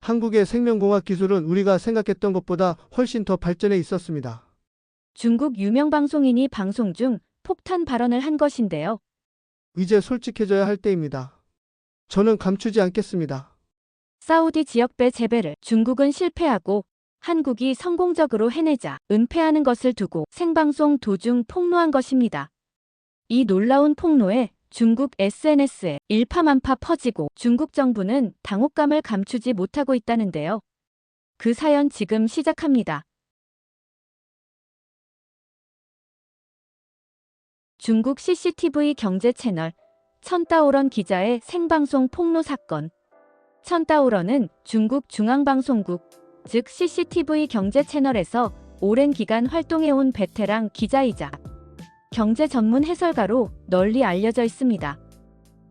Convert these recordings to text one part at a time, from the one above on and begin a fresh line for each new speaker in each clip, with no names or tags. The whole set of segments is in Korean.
한국의 생명공학 기술은 우리가 생각했던 것보다 훨씬 더 발전해 있었습니다.
중국 유명 방송인이 방송 중 폭탄 발언을 한 것인데요.
이제 솔직해져야 할 때입니다. 저는 감추지 않겠습니다.
사우디 지역배 재배를 중국은 실패하고 한국이 성공적으로 해내자 은폐하는 것을 두고 생방송 도중 폭로한 것입니다. 이 놀라운 폭로에 중국 SNS에 일파만파 퍼지고 중국 정부는 당혹감을 감추지 못하고 있다는데요. 그 사연 지금 시작합니다. 중국 CCTV 경제 채널 천따오런 기자의 생방송 폭로 사건. 천따오런은 중국 중앙방송국, 즉 CCTV 경제 채널에서 오랜 기간 활동해온 베테랑 기자이자 경제 전문 해설가로 널리 알려져 있습니다.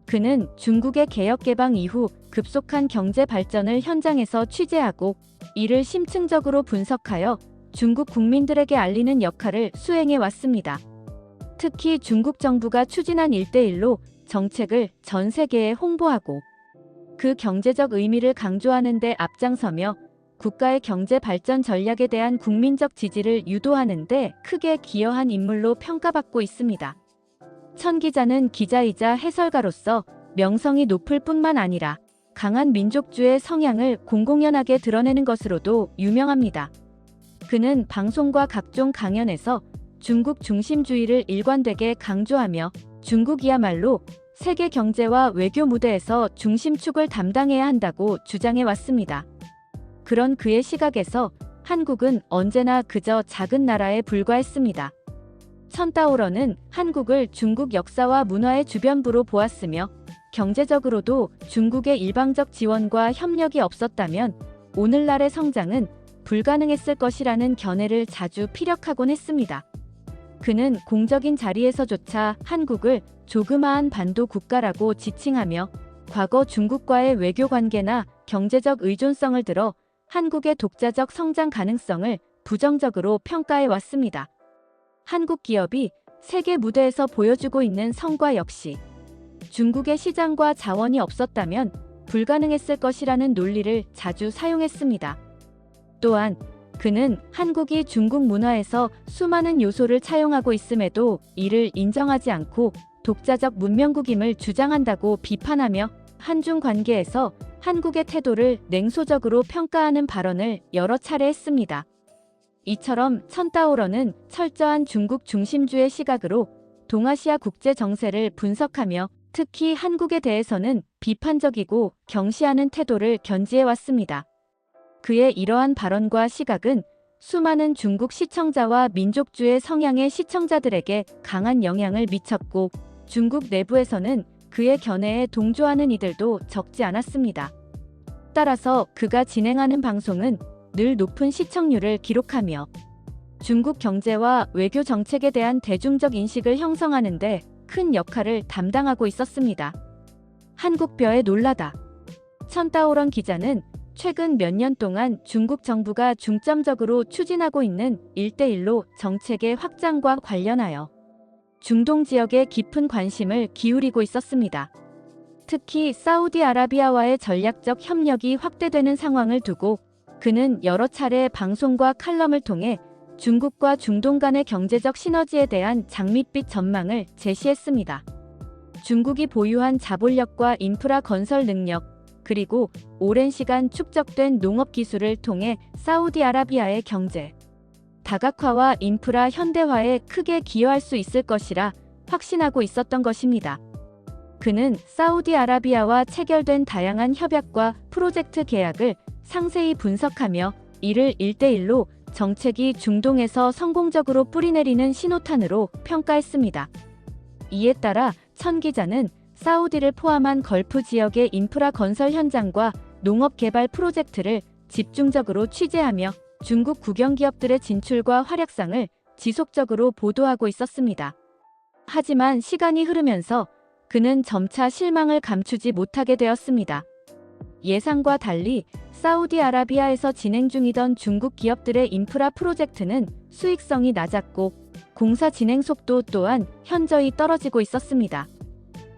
그는 중국의 개혁 개방 이후 급속한 경제 발전을 현장에서 취재하고 이를 심층적으로 분석하여 중국 국민들에게 알리는 역할을 수행해 왔습니다. 특히 중국 정부가 추진한 1대1로 정책을 전 세계에 홍보하고 그 경제적 의미를 강조하는 데 앞장서며 국가의 경제 발전 전략에 대한 국민적 지지를 유도하는 데 크게 기여한 인물로 평가받고 있습니다. 천 기자는 기자이자 해설가로서 명성이 높을 뿐만 아니라 강한 민족주의 성향을 공공연하게 드러내는 것으로도 유명합니다. 그는 방송과 각종 강연에서 중국 중심주의를 일관되게 강조하며 중국이야말로 세계 경제와 외교 무대에서 중심축을 담당해야 한다고 주장해 왔습니다. 그런 그의 시각에서 한국은 언제나 그저 작은 나라에 불과했습니다. 천따오런은 한국을 중국 역사와 문화의 주변부로 보았으며 경제적으로도 중국의 일방적 지원과 협력이 없었다면 오늘날의 성장은 불가능했을 것이라는 견해를 자주 피력하곤 했습니다. 그는 공적인 자리에서조차 한국을 조그마한 반도 국가라고 지칭하며 과거 중국과의 외교 관계나 경제적 의존성을 들어 한국의 독자적 성장 가능성을 부정적으로 평가해 왔습니다. 한국 기업이 세계 무대에서 보여주고 있는 성과 역시 중국의 시장과 자원이 없었다면 불가능했을 것이라는 논리를 자주 사용했습니다. 또한 그는 한국이 중국 문화에서 수많은 요소를 차용하고 있음에도 이를 인정하지 않고 독자적 문명국임을 주장한다고 비판하며 한중 관계에서 한국의 태도를 냉소적으로 평가하는 발언을 여러 차례 했습니다. 이처럼 천따오런은 철저한 중국 중심주의 시각으로 동아시아 국제 정세를 분석하며 특히 한국에 대해서는 비판적이고 경시하는 태도를 견지해 왔습니다. 그의 이러한 발언과 시각은 수많은 중국 시청자와 민족주의 성향의 시청자들에게 강한 영향을 미쳤고 중국 내부에서는 그의 견해에 동조하는 이들도 적지 않았습니다. 따라서 그가 진행하는 방송은 늘 높은 시청률을 기록하며 중국 경제와 외교 정책에 대한 대중적 인식을 형성하는 데 큰 역할을 담당하고 있었습니다. 한국벼에 놀라다. 천따오런 기자는 최근 몇 년 동안 중국 정부가 중점적으로 추진하고 있는 1대1로 정책의 확장과 관련하여 중동 지역에 깊은 관심을 기울이고 있었습니다. 특히 사우디아라비아와의 전략적 협력이 확대되는 상황을 두고 그는 여러 차례 방송과 칼럼을 통해 중국과 중동 간의 경제적 시너지에 대한 장밋빛 전망을 제시했습니다. 중국이 보유한 자본력과 인프라 건설 능력, 그리고 오랜 시간 축적된 농업 기술을 통해 사우디아라비아의 경제 다각화와 인프라 현대화에 크게 기여할 수 있을 것이라 확신하고 있었던 것입니다. 그는 사우디아라비아와 체결된 다양한 협약과 프로젝트 계약을 상세히 분석하며 이를 1대1로 정책이 중동에서 성공적으로 뿌리내리는 신호탄으로 평가했습니다. 이에 따라 천 기자는 사우디를 포함한 걸프 지역의 인프라 건설 현장과 농업 개발 프로젝트를 집중적으로 취재하며 중국 국영기업들의 진출과 활약상을 지속적으로 보도하고 있었습니다. 하지만 시간이 흐르면서 그는 점차 실망을 감추지 못하게 되었습니다. 예상과 달리 사우디아라비아에서 진행 중이던 중국 기업들의 인프라 프로젝트는 수익성이 낮았고 공사 진행 속도 또한 현저히 떨어지고 있었습니다.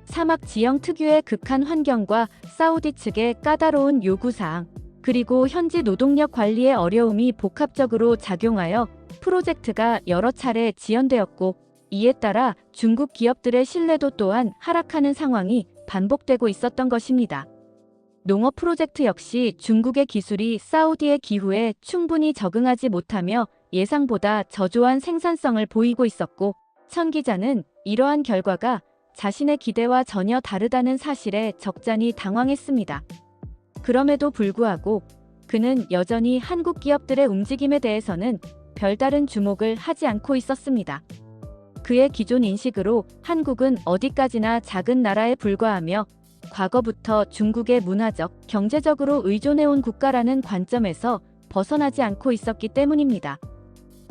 사막 지형 특유의 극한 환경과 사우디 측의 까다로운 요구사항, 그리고 현지 노동력 관리의 어려움이 복합적으로 작용하여 프로젝트가 여러 차례 지연되었고, 이에 따라 중국 기업들의 신뢰도 또한 하락하는 상황이 반복되고 있었던 것입니다. 농업 프로젝트 역시 중국의 기술이 사우디의 기후에 충분히 적응하지 못하며 예상보다 저조한 생산성을 보이고 있었고, 천 기자는 이러한 결과가 자신의 기대와 전혀 다르다는 사실에 적잖이 당황했습니다. 그럼에도 불구하고 그는 여전히 한국 기업들의 움직임에 대해서는 별다른 주목을 하지 않고 있었습니다. 그의 기존 인식으로 한국은 어디까지나 작은 나라에 불과하며 과거부터 중국의 문화적, 경제적으로 의존해온 국가라는 관점에서 벗어나지 않고 있었기 때문입니다.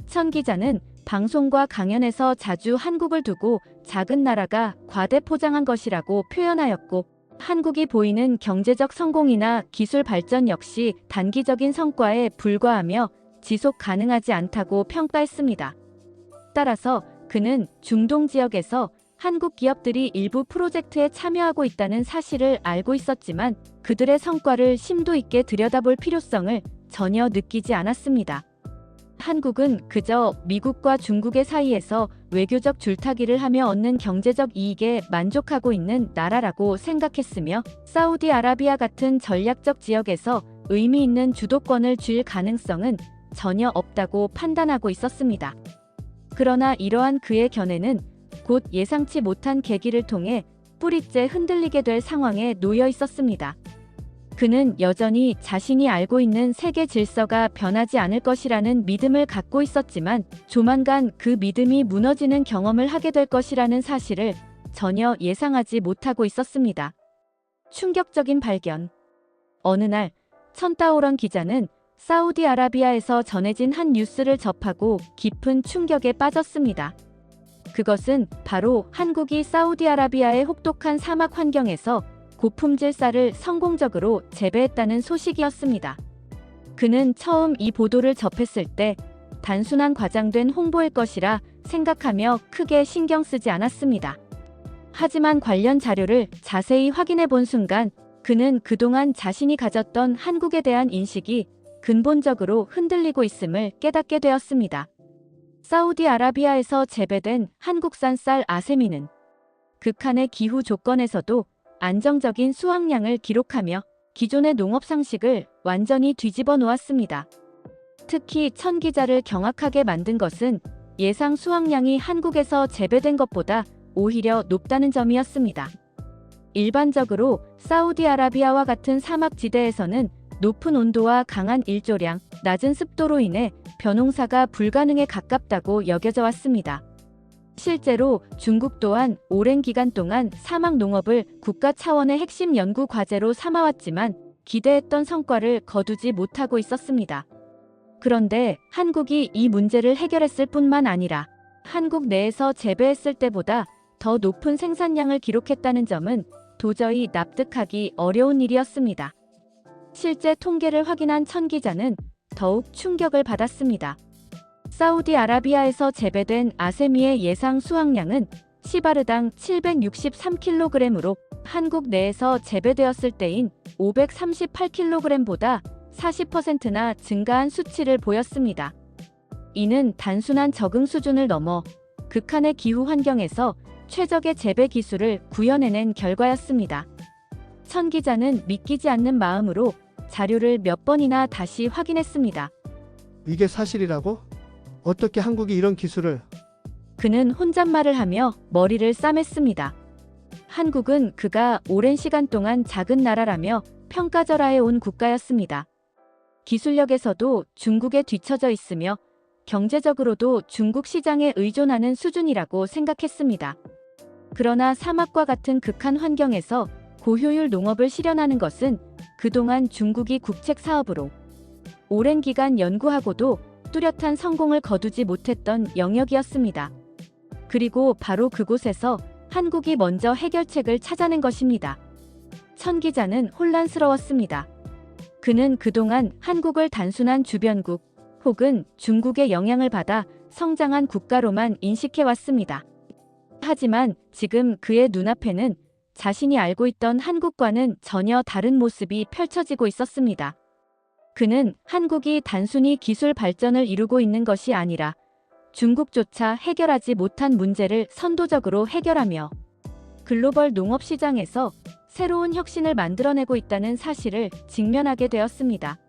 천 기자는 방송과 강연에서 자주 한국을 두고 작은 나라가 과대포장한 것이라고 표현하였고, 한국이 보이는 경제적 성공이나 기술 발전 역시 단기적인 성과에 불과하며 지속 가능하지 않다고 평가했습니다. 따라서 그는 중동 지역에서 한국 기업들이 일부 프로젝트에 참여하고 있다는 사실을 알고 있었지만 그들의 성과를 심도 있게 들여다볼 필요성을 전혀 느끼지 않았습니다. 한국은 그저 미국과 중국의 사이에서 외교적 줄타기를 하며 얻는 경제적 이익에 만족하고 있는 나라라고 생각했으며, 사우디아라비아 같은 전략적 지역에서 의미 있는 주도권을 쥘 가능성은 전혀 없다고 판단하고 있었습니다. 그러나 이러한 그의 견해는 곧 예상치 못한 계기를 통해 뿌리째 흔들리게 될 상황에 놓여 있었습니다. 그는 여전히 자신이 알고 있는 세계 질서가 변하지 않을 것이라는 믿음을 갖고 있었지만, 조만간 그 믿음이 무너지는 경험을 하게 될 것이라는 사실을 전혀 예상하지 못하고 있었습니다. 충격적인 발견. 어느 날 천따오런 기자는 사우디아라비아에서 전해진 한 뉴스를 접하고 깊은 충격에 빠졌습니다. 그것은 바로 한국이 사우디아라비아의 혹독한 사막 환경에서 고품질 쌀을 성공적으로 재배했다는 소식이었습니다. 그는 처음 이 보도를 접했을 때 단순한 과장된 홍보일 것이라 생각하며 크게 신경 쓰지 않았습니다. 하지만 관련 자료를 자세히 확인해 본 순간 그는 그동안 자신이 가졌던 한국에 대한 인식이 근본적으로 흔들리고 있음을 깨닫게 되었습니다. 사우디아라비아에서 재배된 한국산 쌀 아세미는 극한의 기후 조건에서도 안정적인 수확량을 기록하며 기존의 농업 상식을 완전히 뒤집어 놓았습니다. 특히 천 기자를 경악하게 만든 것은 예상 수확량이 한국에서 재배된 것보다 오히려 높다는 점이었습니다. 일반적으로 사우디아라비아와 같은 사막지대에서는 높은 온도와 강한 일조량, 낮은 습도로 인해 벼농사가 불가능에 가깝다고 여겨져 왔습니다. 실제로 중국 또한 오랜 기간 동안 사막 농업을 국가 차원의 핵심 연구 과제로 삼아왔지만 기대했던 성과를 거두지 못하고 있었습니다. 그런데 한국이 이 문제를 해결했을 뿐만 아니라 한국 내에서 재배했을 때보다 더 높은 생산량을 기록했다는 점은 도저히 납득하기 어려운 일이었습니다. 실제 통계를 확인한 천 기자는 더욱 충격을 받았습니다. 사우디아라비아에서 재배된 아세미의 예상 수확량은 시바르당 763kg으로 한국 내에서 재배되었을 때인 538kg보다 40%나 증가한 수치를 보였습니다. 이는 단순한 적응 수준을 넘어 극한의 기후 환경에서 최적의 재배 기술을 구현해낸 결과였습니다. 천 기자는 믿기지 않는 마음으로 자료를 몇 번이나 다시 확인했습니다.
이게 사실이라고? 어떻게 한국이 이런 기술을?
그는 혼잣말을 하며 머리를 싸맸습니다. 한국은 그가 오랜 시간 동안 작은 나라라며 평가절하해 온 국가였습니다. 기술력에서도 중국에 뒤처져 있으며 경제적으로도 중국 시장에 의존하는 수준이라고 생각했습니다. 그러나 사막과 같은 극한 환경에서 고효율 농업을 실현하는 것은 그동안 중국이 국책 사업으로 오랜 기간 연구하고도 뚜렷한 성공을 거두지 못했던 영역이었습니다. 그리고 바로 그곳에서 한국이 먼저 해결책을 찾아낸 것입니다. 천 기자는 혼란스러웠습니다. 그는 그동안 한국을 단순한 주변국 혹은 중국의 영향을 받아 성장한 국가로만 인식해왔습니다. 하지만 지금 그의 눈앞에는 자신이 알고 있던 한국과는 전혀 다른 모습이 펼쳐지고 있었습니다. 그는 한국이 단순히 기술 발전을 이루고 있는 것이 아니라 중국조차 해결하지 못한 문제를 선도적으로 해결하며 글로벌 농업 시장에서 새로운 혁신을 만들어내고 있다는 사실을 직면하게 되었습니다.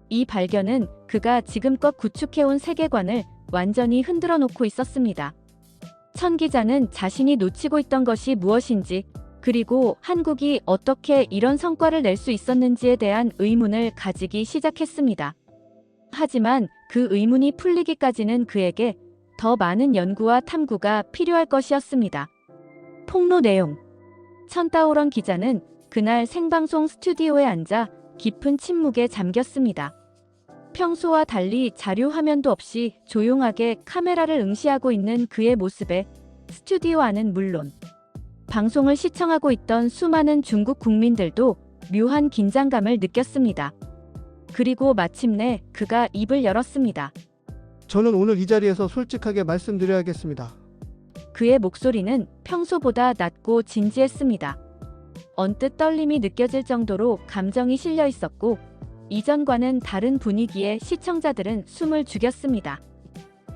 이 발견은 그가 지금껏 구축해온 세계관을 완전히 흔들어 놓고 있었습니다. 천 기자는 자신이 놓치고 있던 것이 무엇인지, 그리고 한국이 어떻게 이런 성과를 낼 수 있었는지에 대한 의문을 가지기 시작했습니다. 하지만 그 의문이 풀리기까지는 그에게 더 많은 연구와 탐구가 필요할 것이었습니다. 폭로 내용. 천따오런 기자는 그날 생방송 스튜디오에 앉아 깊은 침묵에 잠겼습니다. 평소와 달리 자료 화면도 없이 조용하게 카메라를 응시하고 있는 그의 모습에 스튜디오 안은 물론 방송을 시청하고 있던 수많은 중국 국민들도 묘한 긴장감을 느꼈습니다. 그리고 마침내 그가 입을 열었습니다.
저는 오늘 이 자리에서 솔직하게 말씀드려야겠습니다.
그의 목소리는 평소보다 낮고 진지했습니다. 언뜻 떨림이 느껴질 정도로 감정이 실려 있었고, 이전과는 다른 분위기에 시청자들은 숨을 죽였습니다.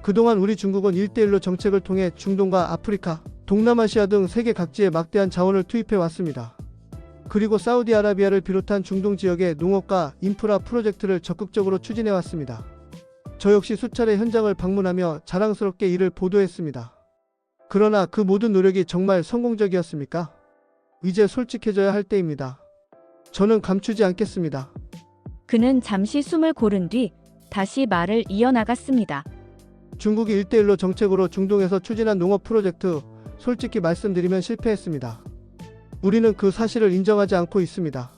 그동안 우리 중국은 1대1로 정책을 통해 중동과 아프리카, 동남아시아 등 세계 각지에 막대한 자원을 투입해 왔습니다. 그리고 사우디아라비아를 비롯한 중동 지역의 농업과 인프라 프로젝트를 적극적으로 추진해 왔습니다. 저 역시 수차례 현장을 방문하며 자랑스럽게 이를 보도했습니다. 그러나 그 모든 노력이 정말 성공적이었습니까? 이제 솔직해져야 할 때입니다. 저는 감추지 않겠습니다.
그는 잠시 숨을 고른 뒤 다시 말을 이어나갔습니다.
중국이 1대1로 정책으로 중동에서 추진한 농업 프로젝트, 솔직히 말씀드리면 실패했습니다. 우리는 그 사실을 인정하지 않고 있습니다.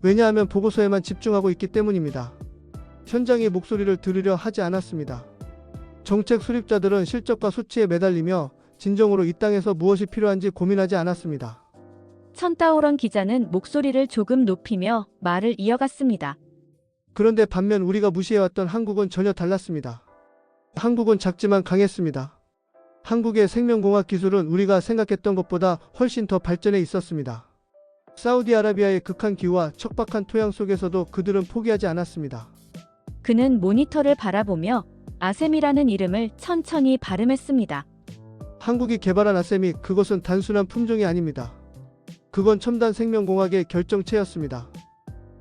왜냐하면 보고서에만 집중하고 있기 때문입니다. 현장의 목소리를 들으려 하지 않았습니다. 정책 수립자들은 실적과 수치에 매달리며 진정으로 이 땅에서 무엇이 필요한지 고민하지 않았습니다.
천따오런 기자는 목소리를 조금 높이며 말을 이어갔습니다.
그런데 반면 우리가 무시해왔던 한국은 전혀 달랐습니다. 한국은 작지만 강했습니다. 한국의 생명공학 기술은 우리가 생각했던 것보다 훨씬 더 발전해 있었습니다. 사우디아라비아의 극한 기후와 척박한 토양 속에서도 그들은 포기하지 않았습니다.
그는 모니터를 바라보며 아셈이라는 이름을 천천히 발음했습니다.
한국이 개발한 아셈이 그것은 단순한 품종이 아닙니다. 그건 첨단 생명공학의 결정체였습니다.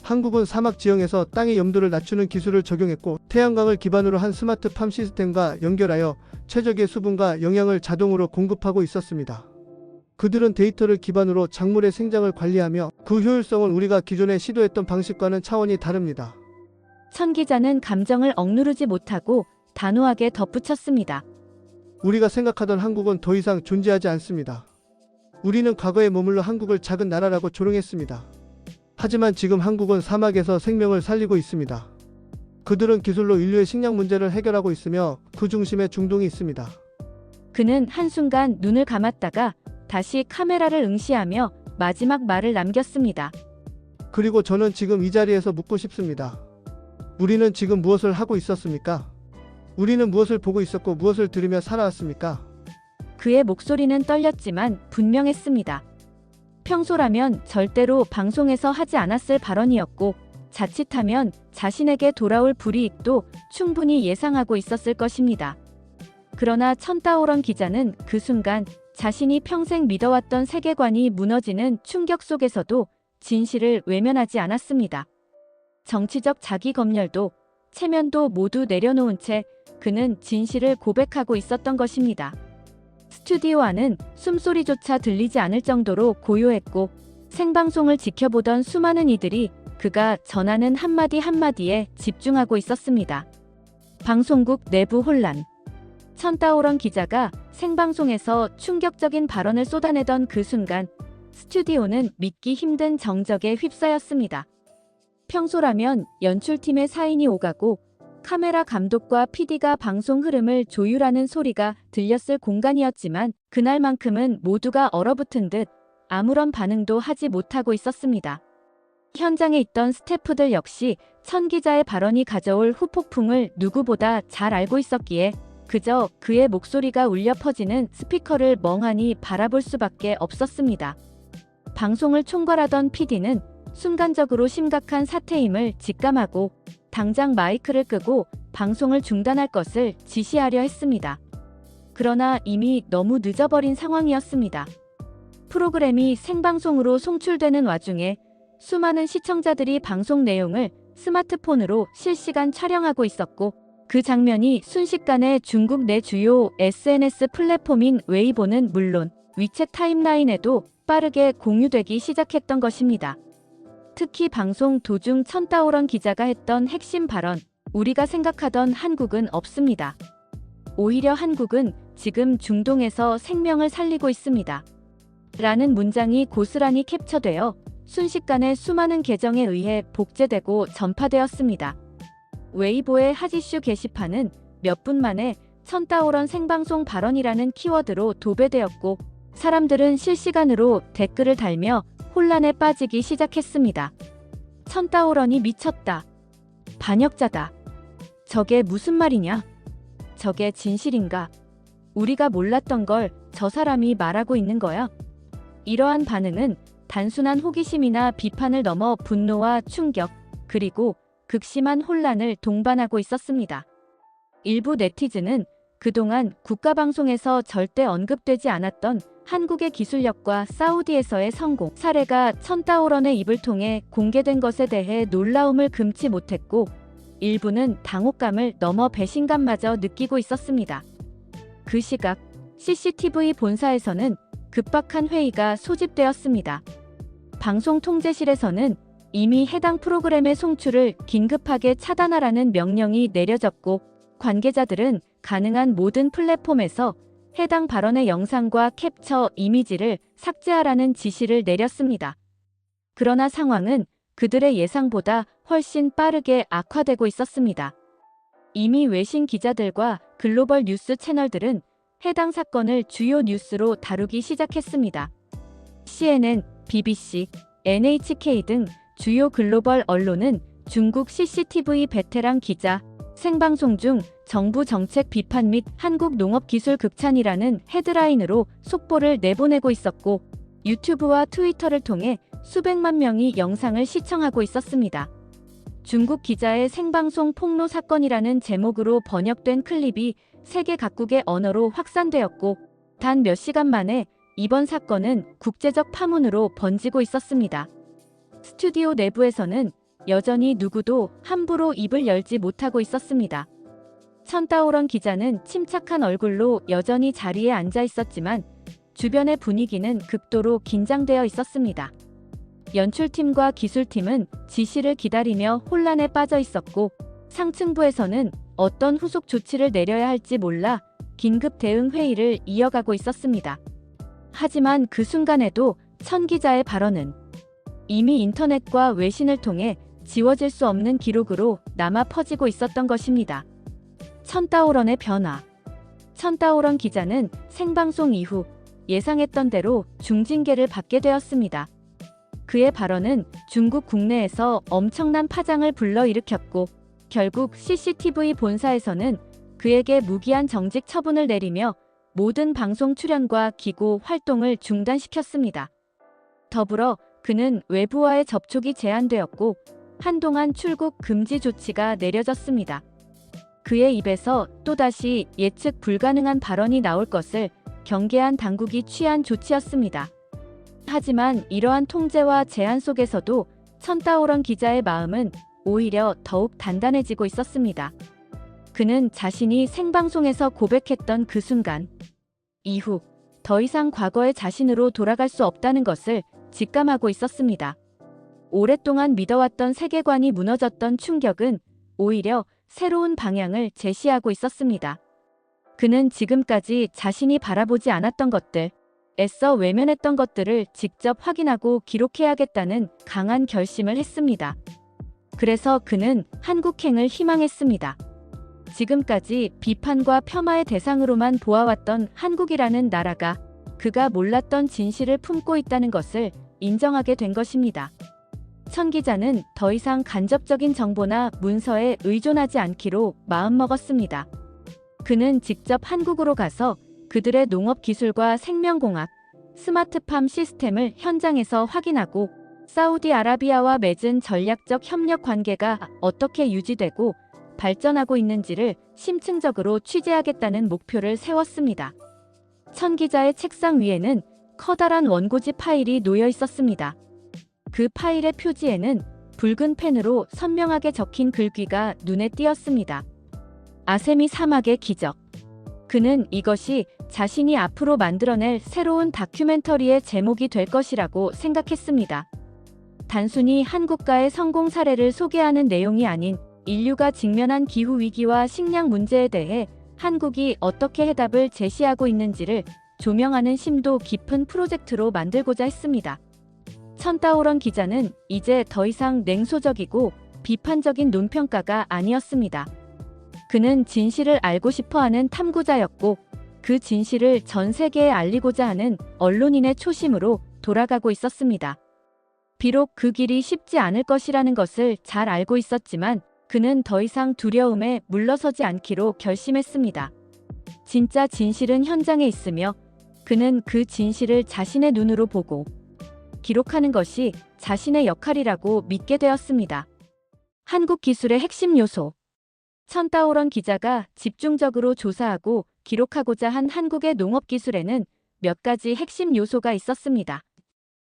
한국은 사막 지형에서 땅의 염도를 낮추는 기술을 적용했고, 태양광을 기반으로 한 스마트팜 시스템과 연결하여 최적의 수분과 영양을 자동으로 공급하고 있었습니다. 그들은 데이터를 기반으로 작물의 생장을 관리하며 그 효율성은 우리가 기존에 시도했던 방식과는 차원이 다릅니다.
천 기자는 감정을 억누르지 못하고 단호하게 덧붙였습니다.
우리가 생각하던 한국은 더 이상 존재하지 않습니다. 우리는 과거에 머물러 한국을 작은 나라라고 조롱했습니다. 하지만 지금 한국은 사막에서 생명을 살리고 있습니다. 그들은 기술로 인류의 식량 문제를 해결하고 있으며 그 중심에 중동이 있습니다.
그는 한순간 눈을 감았다가 다시 카메라를 응시하며 마지막 말을 남겼습니다.
그리고 저는 지금 이 자리에서 묻고 싶습니다. 우리는 지금 무엇을 하고 있었습니까? 우리는 무엇을 보고 있었고 무엇을 들으며 살아왔습니까?
그의 목소리는 떨렸지만 분명했습니다. 평소라면 절대로 방송에서 하지 않았을 발언이었고, 자칫하면 자신에게 돌아올 불이익도 충분히 예상하고 있었을 것입니다. 그러나 천따오런 기자는 그 순간 자신이 평생 믿어왔던 세계관이 무너지는 충격 속에서도 진실을 외면하지 않았습니다. 정치적 자기검열도 체면도 모두 내려놓은 채 그는 진실을 고백하고 있었던 것입니다. 스튜디오 안은 숨소리조차 들리지 않을 정도로 고요했고, 생방송을 지켜보던 수많은 이들이 그가 전하는 한마디 한마디에 집중하고 있었습니다. 방송국 내부 혼란. 천따오런 기자가 생방송에서 충격적인 발언을 쏟아내던 그 순간 스튜디오는 믿기 힘든 정적에 휩싸였습니다. 평소라면 연출팀의 사인이 오가고 카메라 감독과 PD가 방송 흐름을 조율하는 소리가 들렸을 공간이었지만, 그날만큼은 모두가 얼어붙은 듯 아무런 반응도 하지 못하고 있었습니다. 현장에 있던 스태프들 역시 천 기자의 발언이 가져올 후폭풍을 누구보다 잘 알고 있었기에 그저 그의 목소리가 울려 퍼지는 스피커를 멍하니 바라볼 수밖에 없었습니다. 방송을 총괄하던 PD는 순간적으로 심각한 사태임을 직감하고 당장 마이크를 끄고 방송을 중단할 것을 지시하려 했습니다. 그러나 이미 너무 늦어버린 상황이었습니다. 프로그램이 생방송으로 송출되는 와중에 수많은 시청자들이 방송 내용을 스마트폰으로 실시간 촬영하고 있었고, 그 장면이 순식간에 중국 내 주요 SNS 플랫폼인 웨이보는 물론 위챗 타임라인에도 빠르게 공유되기 시작했던 것입니다. 특히 방송 도중 천따오런 기자가 했던 핵심 발언, 우리가 생각하던 한국은 없습니다. 오히려 한국은 지금 중동에서 생명을 살리고 있습니다. 라는 문장이 고스란히 캡처되어 순식간에 수많은 계정에 의해 복제되고 전파되었습니다. 웨이보의 핫이슈 게시판은 몇 분 만에 천따오런 생방송 발언이라는 키워드로 도배되었고, 사람들은 실시간으로 댓글을 달며 혼란에 빠지기 시작했습니다. 천따오런이 미쳤다. 반역자다. 저게 무슨 말이냐? 저게 진실인가? 우리가 몰랐던 걸 저 사람이 말하고 있는 거야? 이러한 반응은 단순한 호기심이나 비판을 넘어 분노와 충격, 그리고 극심한 혼란을 동반하고 있었습니다. 일부 네티즌은 그동안 국가방송에서 절대 언급되지 않았던 한국의 기술력과 사우디에서의 성공 사례가 천따오런의 입을 통해 공개된 것에 대해 놀라움을 금치 못했고, 일부는 당혹감을 넘어 배신감마저 느끼고 있었습니다. 그 시각 CCTV 본사에서는 급박한 회의가 소집되었습니다. 방송통제실에서는 이미 해당 프로그램의 송출을 긴급하게 차단하라는 명령이 내려졌고, 관계자들은 가능한 모든 플랫폼에서 해당 발언의 영상과 캡처 이미지를 삭제하라는 지시를 내렸습니다. 그러나 상황은 그들의 예상보다 훨씬 빠르게 악화되고 있었습니다. 이미 외신 기자들과 글로벌 뉴스 채널들은 해당 사건을 주요 뉴스로 다루기 시작했습니다. CNN, BBC, NHK 등 주요 글로벌 언론은 중국 CCTV 베테랑 기자, 생방송 중 정부 정책 비판 및 한국 농업 기술 극찬이라는 헤드라인으로 속보를 내보내고 있었고, 유튜브와 트위터를 통해 수백만 명이 영상을 시청하고 있었습니다. 중국 기자의 생방송 폭로 사건이라는 제목으로 번역된 클립이 세계 각국의 언어로 확산되었고, 단 몇 시간 만에 이번 사건은 국제적 파문으로 번지고 있었습니다. 스튜디오 내부에서는 여전히 누구도 함부로 입을 열지 못하고 있었습니다. 천따오런 기자는 침착한 얼굴로 여전히 자리에 앉아 있었지만 주변의 분위기는 극도로 긴장되어 있었습니다. 연출팀과 기술팀은 지시를 기다리며 혼란에 빠져 있었고, 상층부에서는 어떤 후속 조치를 내려야 할지 몰라 긴급 대응 회의를 이어가고 있었습니다. 하지만 그 순간에도 천 기자의 발언은 이미 인터넷과 외신을 통해 지워질 수 없는 기록으로 남아 퍼지고 있었던 것입니다. 천따오런의 변화. 천따오런 기자는 생방송 이후 예상했던 대로 중징계를 받게 되었습니다. 그의 발언은 중국 국내에서 엄청난 파장을 불러일으켰고, 결국 CCTV 본사에서는 그에게 무기한 정직 처분을 내리며 모든 방송 출연과 기고 활동을 중단시켰습니다. 더불어 그는 외부와의 접촉이 제한되었고, 한동안 출국 금지 조치가 내려졌습니다. 그의 입에서 또다시 예측 불가능한 발언이 나올 것을 경계한 당국이 취한 조치였습니다. 하지만 이러한 통제와 제한 속에서도 천따오런 기자의 마음은 오히려 더욱 단단해지고 있었습니다. 그는 자신이 생방송에서 고백했던 그 순간 이후 더 이상 과거의 자신으로 돌아갈 수 없다는 것을 직감하고 있었습니다. 오랫동안 믿어왔던 세계관이 무너졌던 충격은 오히려 새로운 방향을 제시하고 있었습니다. 그는 지금까지 자신이 바라보지 않았던 것들, 애써 외면했던 것들을 직접 확인하고 기록해야겠다는 강한 결심을 했습니다. 그래서 그는 한국행을 희망했습니다. 지금까지 비판과 폄하의 대상으로만 보아왔던 한국이라는 나라가 그가 몰랐던 진실을 품고 있다는 것을 인정하게 된 것입니다. 천 기자는 더 이상 간접적인 정보나 문서에 의존하지 않기로 마음먹었습니다. 그는 직접 한국으로 가서 그들의 농업 기술과 생명공학, 스마트팜 시스템을 현장에서 확인하고 사우디아라비아와 맺은 전략적 협력 관계가 어떻게 유지되고 발전하고 있는지를 심층적으로 취재하겠다는 목표를 세웠습니다. 천 기자의 책상 위에는 커다란 원고지 파일이 놓여 있었습니다. 그 파일의 표지에는 붉은 펜으로 선명하게 적힌 글귀가 눈에 띄었습니다. 아세미 사막의 기적. 그는 이것이 자신이 앞으로 만들어낼 새로운 다큐멘터리의 제목이 될 것이라고 생각했습니다. 단순히 한국가의 성공 사례를 소개하는 내용이 아닌 인류가 직면한 기후 위기와 식량 문제에 대해 한국이 어떻게 해답을 제시하고 있는지를 조명하는 심도 깊은 프로젝트로 만들고자 했습니다. 천따오런 기자는 이제 더 이상 냉소적이고 비판적인 논평가가 아니었습니다. 그는 진실을 알고 싶어하는 탐구자였고 그 진실을 전 세계에 알리고자 하는 언론인의 초심으로 돌아가고 있었습니다. 비록 그 길이 쉽지 않을 것이라는 것을 잘 알고 있었지만 그는 더 이상 두려움에 물러서지 않기로 결심했습니다. 진짜 진실은 현장에 있으며 그는 그 진실을 자신의 눈으로 보고 기록하는 것이 자신의 역할이라고 믿게 되었습니다. 한국 기술의 핵심 요소. 천따오런 기자가 집중적으로 조사하고 기록하고자 한 한국의 농업 기술에는 몇 가지 핵심 요소가 있었습니다.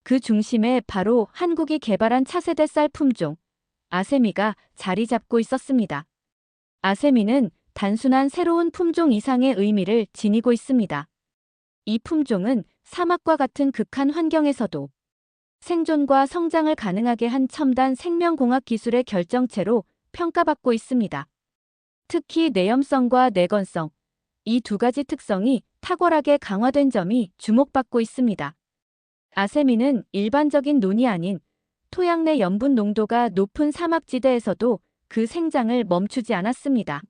그 중심에 바로 한국이 개발한 차세대 쌀 품종, 아세미가 자리 잡고 있었습니다. 아세미는 단순한 새로운 품종 이상의 의미를 지니고 있습니다. 이 품종은 사막과 같은 극한 환경에서도 생존과 성장을 가능하게 한 첨단 생명공학 기술의 결정체로 평가받고 있습니다. 특히 내염성과 내건성, 이 두 가지 특성이 탁월하게 강화된 점이 주목받고 있습니다. 아세미는 일반적인 논이 아닌 토양 내 염분 농도가 높은 사막지대에서도 그 생장을 멈추지 않았습니다.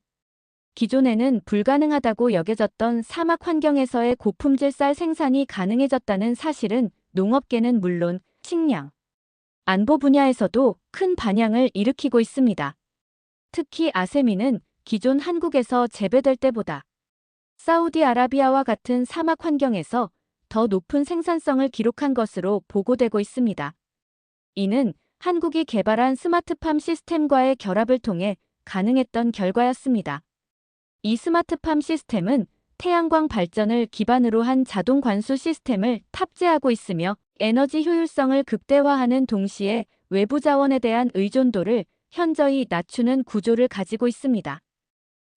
기존에는 불가능하다고 여겨졌던 사막 환경에서의 고품질 쌀 생산이 가능해졌다는 사실은 농업계는 물론 식량, 안보 분야에서도 큰 반향을 일으키고 있습니다. 특히 아세미는 기존 한국에서 재배될 때보다 사우디아라비아와 같은 사막 환경에서 더 높은 생산성을 기록한 것으로 보고되고 있습니다. 이는 한국이 개발한 스마트팜 시스템과의 결합을 통해 가능했던 결과였습니다. 이 스마트팜 시스템은 태양광 발전을 기반으로 한 자동 관수 시스템을 탑재하고 있으며 에너지 효율성을 극대화하는 동시에 외부 자원에 대한 의존도를 현저히 낮추는 구조를 가지고 있습니다.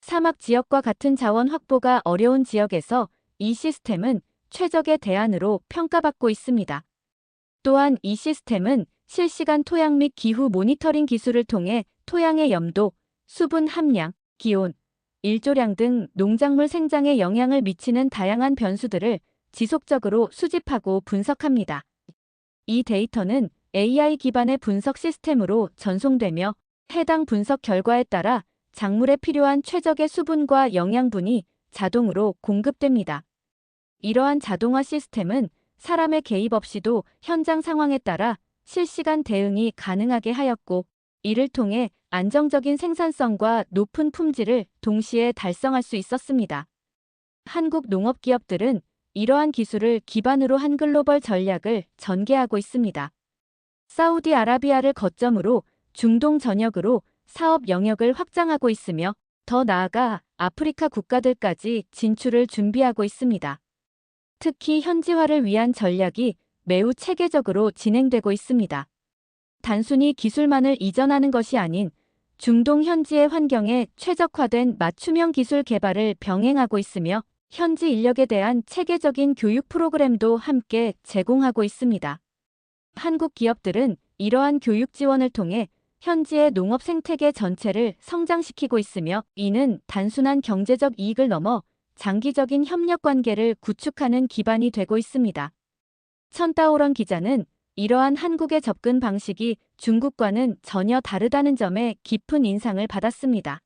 사막 지역과 같은 자원 확보가 어려운 지역에서 이 시스템은 최적의 대안으로 평가받고 있습니다. 또한 이 시스템은 실시간 토양 및 기후 모니터링 기술을 통해 토양의 염도, 수분 함량, 기온, 일조량 등 농작물 생장에 영향을 미치는 다양한 변수들을 지속적으로 수집하고 분석합니다. 이 데이터는 AI 기반의 분석 시스템으로 전송되며 해당 분석 결과에 따라 작물에 필요한 최적의 수분과 영양분이 자동으로 공급됩니다. 이러한 자동화 시스템은 사람의 개입 없이도 현장 상황에 따라 실시간 대응이 가능하게 하였고, 이를 통해 안정적인 생산성과 높은 품질을 동시에 달성할 수 있었습니다. 한국 농업기업들은 이러한 기술을 기반으로 한 글로벌 전략을 전개하고 있습니다. 사우디아라비아를 거점으로 중동 전역으로 사업 영역을 확장하고 있으며 더 나아가 아프리카 국가들까지 진출을 준비하고 있습니다. 특히 현지화를 위한 전략이 매우 체계적으로 진행되고 있습니다. 단순히 기술만을 이전하는 것이 아닌 중동 현지의 환경에 최적화된 맞춤형 기술 개발을 병행하고 있으며 현지 인력에 대한 체계적인 교육 프로그램도 함께 제공하고 있습니다. 한국 기업들은 이러한 교육 지원을 통해 현지의 농업 생태계 전체를 성장시키고 있으며, 이는 단순한 경제적 이익을 넘어 장기적인 협력 관계를 구축하는 기반이 되고 있습니다. 천따오런 기자는 이러한 한국의 접근 방식이 중국과는 전혀 다르다는 점에 깊은 인상을 받았습니다.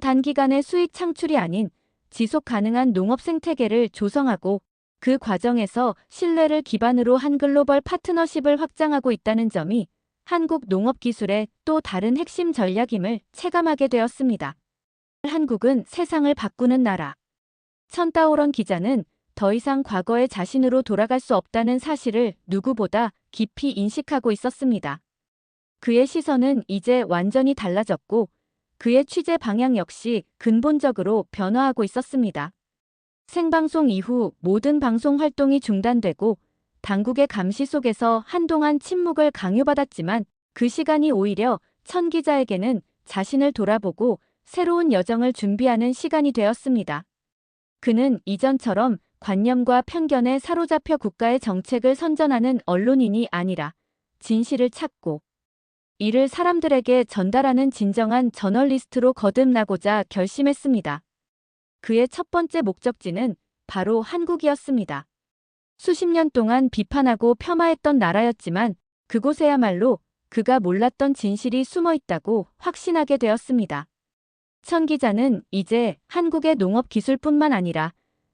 단기간의 수익 창출이 아닌 지속 가능한 농업 생태계를 조성하고 그 과정에서 신뢰를 기반으로 한 글로벌 파트너십을 확장하고 있다는 점이 한국 농업 기술의 또 다른 핵심 전략임을 체감하게 되었습니다. 한국은 세상을 바꾸는 나라. 천따오런 기자는 더 이상 과거의 자신으로 돌아갈 수 없다는 사실을 누구보다 깊이 인식하고 있었습니다. 그의 시선은 이제 완전히 달라졌고 그의 취재 방향 역시 근본적으로 변화하고 있었습니다. 생방송 이후 모든 방송 활동이 중단되고 당국의 감시 속에서 한동안 침묵을 강요받았지만 그 시간이 오히려 천 기자에게는 자신을 돌아보고 새로운 여정을 준비하는 시간이 되었습니다. 그는 이전처럼 관념과 편견에 사로잡혀 국가의 정책을 선전하는 언론인이 아니라 진실을 찾고 이를 사람들에게 전달하는 진정한 저널리스트로 거듭나고자 결심했습니다. 그의 첫 번째 목적지는 바로 한국이었습니다. 수십 년 동안 비판하고 폄하했던 나라였지만 그곳에야말로 그가 몰랐던 진실이 숨어 있다고 확신하게 되었습니다. 천 기자는 이제 한국의 농업 기술뿐만 아니라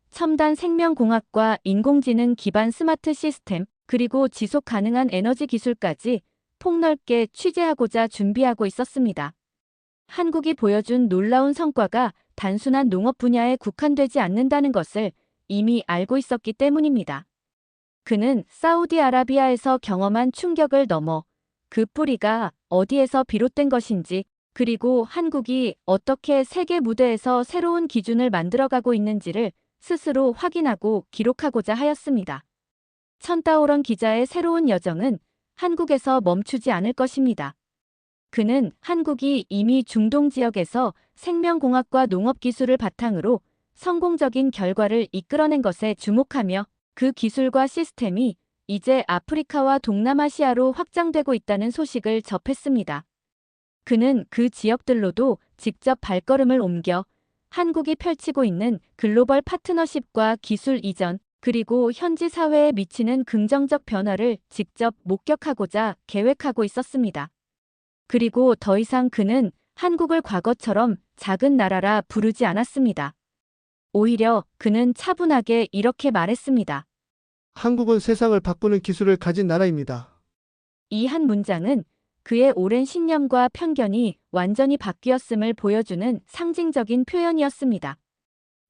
첨단 생명공학과 인공지능 기반 스마트 시스템 그리고 지속 가능한 에너지 기술까지 폭넓게 취재하고자 준비하고 있었습니다. 한국이 보여준 놀라운 성과가 단순한 농업 분야에 국한되지 않는다는 것을 이미 알고 있었기 때문입니다. 그는 사우디아라비아에서 경험한 충격을 넘어 그 뿌리가 어디에서 비롯된 것인지 그리고 한국이 어떻게 세계 무대에서 새로운 기준을 만들어가고 있는지를 스스로 확인하고 기록하고자 하였습니다. 천따오런 기자의 새로운 여정은 한국에서 멈추지 않을 것입니다. 그는 한국이 이미 중동 지역에서 생명공학과 농업기술을 바탕으로 성공적인 결과를 이끌어낸 것에 주목하며 그 기술과 시스템이 이제 아프리카와 동남아시아로 확장되고 있다는 소식을 접했습니다. 그는 그 지역들로도 직접 발걸음을 옮겨 한국이 펼치고 있는 글로벌 파트너십과 기술 이전, 그리고 현지 사회에 미치는 긍정적 변화를 직접 목격하고자 계획하고 있었습니다. 그리고 더 이상 그는 한국을 과거처럼 작은 나라라 부르지 않았습니다. 오히려 그는 차분하게 이렇게 말했습니다.
한국은 세상을 바꾸는 기술을 가진 나라입니다.
이 한 문장은 그의 오랜 신념과 편견이 완전히 바뀌었음을 보여주는 상징적인 표현이었습니다.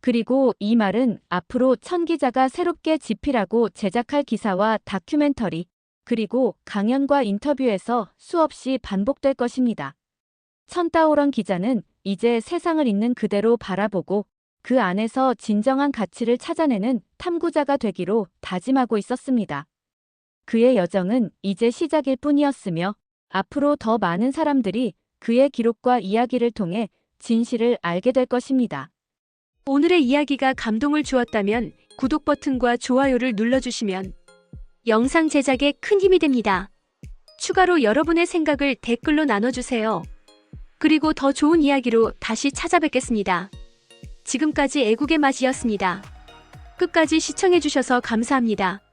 그리고 이 말은 앞으로 천 기자가 새롭게 집필하고 제작할 기사와 다큐멘터리, 그리고 강연과 인터뷰에서 수없이 반복될 것입니다. 천따오런 기자는 이제 세상을 있는 그대로 바라보고 그 안에서 진정한 가치를 찾아내는 탐구자가 되기로 다짐하고 있었습니다. 그의 여정은 이제 시작일 뿐이었으며 앞으로 더 많은 사람들이 그의 기록과 이야기를 통해 진실을 알게 될 것입니다.
오늘의 이야기가 감동을 주었다면 구독 버튼과 좋아요를 눌러주시면 영상 제작에 큰 힘이 됩니다. 추가로 여러분의 생각을 댓글로 나눠주세요. 그리고 더 좋은 이야기로 다시 찾아뵙겠습니다. 지금까지 애국의 맛이었습니다. 끝까지 시청해주셔서 감사합니다.